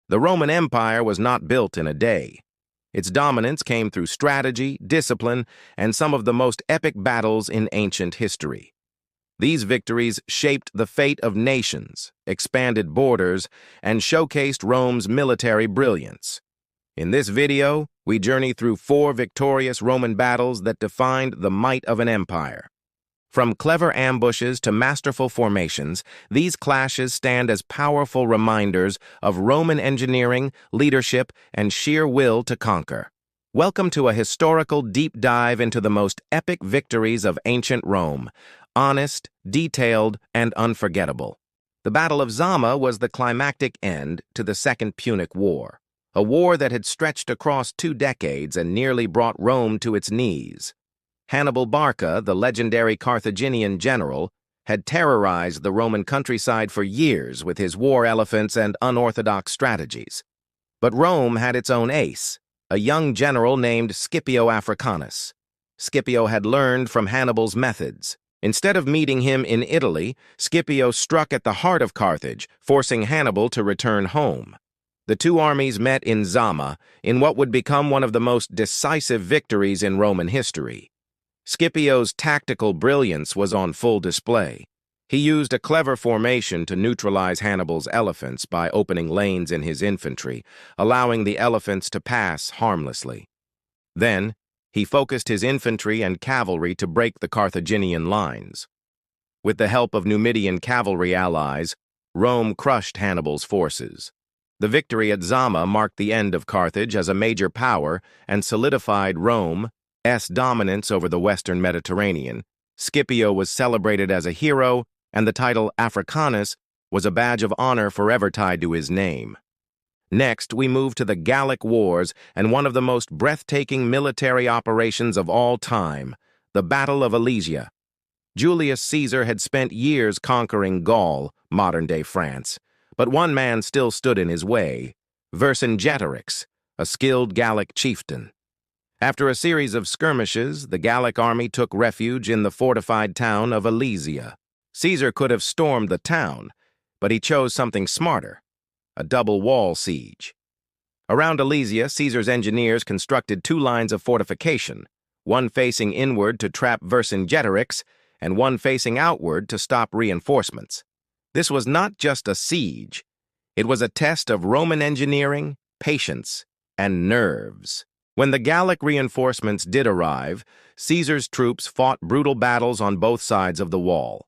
The Roman Empire was not built in a day. Its dominance came through strategy, discipline, and some of the most epic battles in ancient history. These victories shaped the fate of nations, expanded borders, and showcased Rome's military brilliance. In this video, we journey through 4 victorious Roman battles that defined the might of an empire. From clever ambushes to masterful formations, these clashes stand as powerful reminders of Roman engineering, leadership, and sheer will to conquer. Welcome to a historical deep dive into the most epic victories of ancient Rome, honest, detailed, and unforgettable. The Battle of Zama was the climactic end to the Second Punic War, a war that had stretched across 2 decades and nearly brought Rome to its knees. Hannibal Barca, the legendary Carthaginian general, had terrorized the Roman countryside for years with his war elephants and unorthodox strategies. But Rome had its own ace, a young general named Scipio Africanus. Scipio had learned from Hannibal's methods. Instead of meeting him in Italy, Scipio struck at the heart of Carthage, forcing Hannibal to return home. The 2 armies met in Zama, in what would become one of the most decisive victories in Roman history. Scipio's tactical brilliance was on full display. He used a clever formation to neutralize Hannibal's elephants by opening lanes in his infantry, allowing the elephants to pass harmlessly. Then, he focused his infantry and cavalry to break the Carthaginian lines. With the help of Numidian cavalry allies, Rome crushed Hannibal's forces. The victory at Zama marked the end of Carthage as a major power and solidified Rome's dominance over the Western Mediterranean. Scipio was celebrated as a hero, and the title Africanus was a badge of honor forever tied to his name. Next, we move to the Gallic Wars and one of the most breathtaking military operations of all time, the Battle of Alesia. Julius Caesar had spent years conquering Gaul, modern-day France, but one man still stood in his way, Vercingetorix, a skilled Gallic chieftain. After a series of skirmishes, the Gallic army took refuge in the fortified town of Alesia. Caesar could have stormed the town, but he chose something smarter, a double-wall siege. Around Alesia, Caesar's engineers constructed 2 lines of fortification, one facing inward to trap Vercingetorix and one facing outward to stop reinforcements. This was not just a siege. It was a test of Roman engineering, patience, and nerves. When the Gallic reinforcements did arrive, Caesar's troops fought brutal battles on both sides of the wall.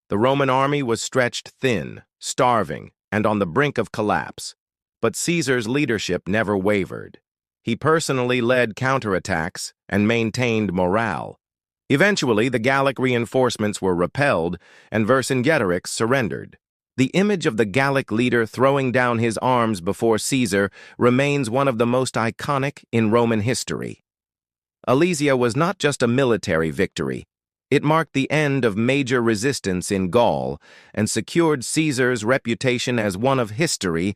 The Roman army was stretched thin, starving, and on the brink of collapse. But Caesar's leadership never wavered. He personally led counterattacks and maintained morale. Eventually, the Gallic reinforcements were repelled, and Vercingetorix surrendered. The image of the Gallic leader throwing down his arms before Caesar remains one of the most iconic in Roman history. Alesia was not just a military victory. It marked the end of major resistance in Gaul and secured Caesar's reputation as one of history's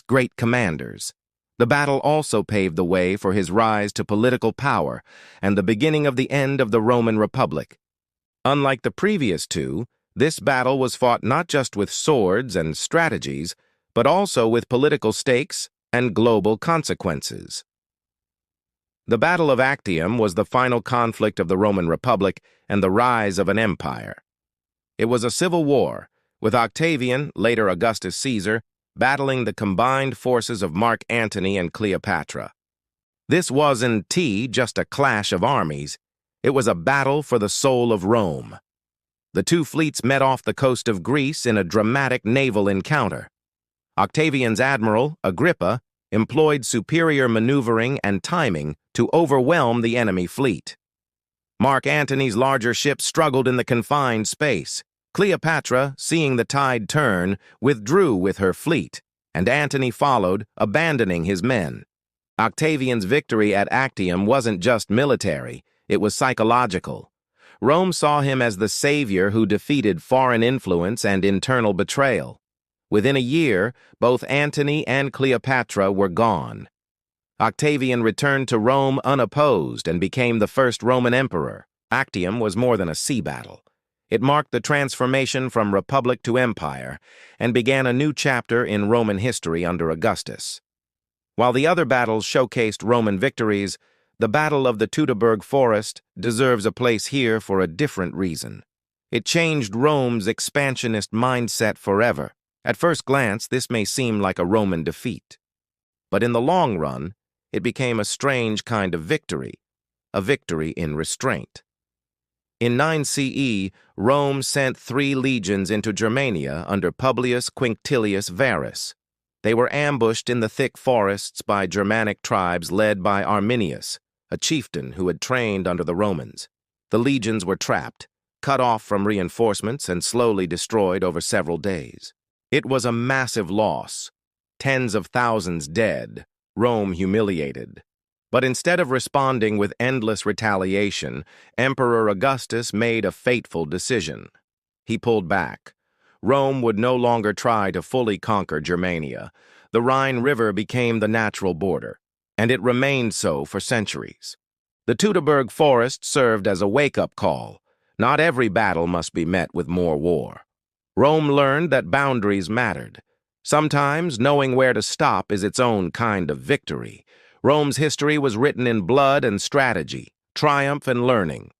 great commanders. The battle also paved the way for his rise to political power and the beginning of the end of the Roman Republic. Unlike the previous 2, this battle was fought not just with swords and strategies, but also with political stakes and global consequences. The Battle of Actium was the final conflict of the Roman Republic and the rise of an empire. It was a civil war, with Octavian, later Augustus Caesar, battling the combined forces of Mark Antony and Cleopatra. This wasn't just a clash of armies. It was a battle for the soul of Rome. The 2 fleets met off the coast of Greece in a dramatic naval encounter. Octavian's admiral, Agrippa, employed superior maneuvering and timing to overwhelm the enemy fleet. Mark Antony's larger ship struggled in the confined space. Cleopatra, seeing the tide turn, withdrew with her fleet, and Antony followed, abandoning his men. Octavian's victory at Actium wasn't just military, it was psychological. Rome saw him as the savior who defeated foreign influence and internal betrayal. Within a year, both Antony and Cleopatra were gone. Octavian returned to Rome unopposed and became the first Roman emperor. Actium was more than a sea battle. It marked the transformation from republic to empire and began a new chapter in Roman history under Augustus. While the other battles showcased Roman victories, the Battle of the Teutoburg Forest deserves a place here for a different reason. It changed Rome's expansionist mindset forever. At first glance, this may seem like a Roman defeat. But in the long run, it became a strange kind of victory, a victory in restraint. In 9 CE, Rome sent 3 legions into Germania under Publius Quinctilius Varus. They were ambushed in the thick forests by Germanic tribes led by Arminius, a chieftain who had trained under the Romans. The legions were trapped, cut off from reinforcements, and slowly destroyed over several days. It was a massive loss. Tens of thousands dead, Rome humiliated. But instead of responding with endless retaliation, Emperor Augustus made a fateful decision. He pulled back. Rome would no longer try to fully conquer Germania. The Rhine River became the natural border, and it remained so for centuries. The Teutoburg Forest served as a wake-up call. Not every battle must be met with more war. Rome learned that boundaries mattered. Sometimes knowing where to stop is its own kind of victory. Rome's history was written in blood and strategy, triumph and learning.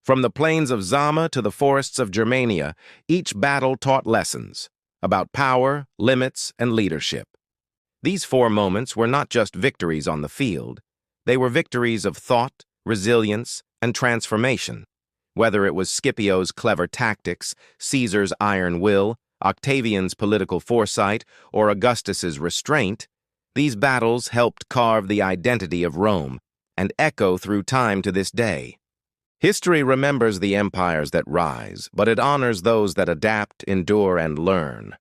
From the plains of Zama to the forests of Germania, each battle taught lessons about power, limits, and leadership. These 4 moments were not just victories on the field. They were victories of thought, resilience, and transformation. Whether it was Scipio's clever tactics, Caesar's iron will, Octavian's political foresight, or Augustus's restraint, these battles helped carve the identity of Rome and echo through time to this day. History remembers the empires that rise, but it honors those that adapt, endure, and learn.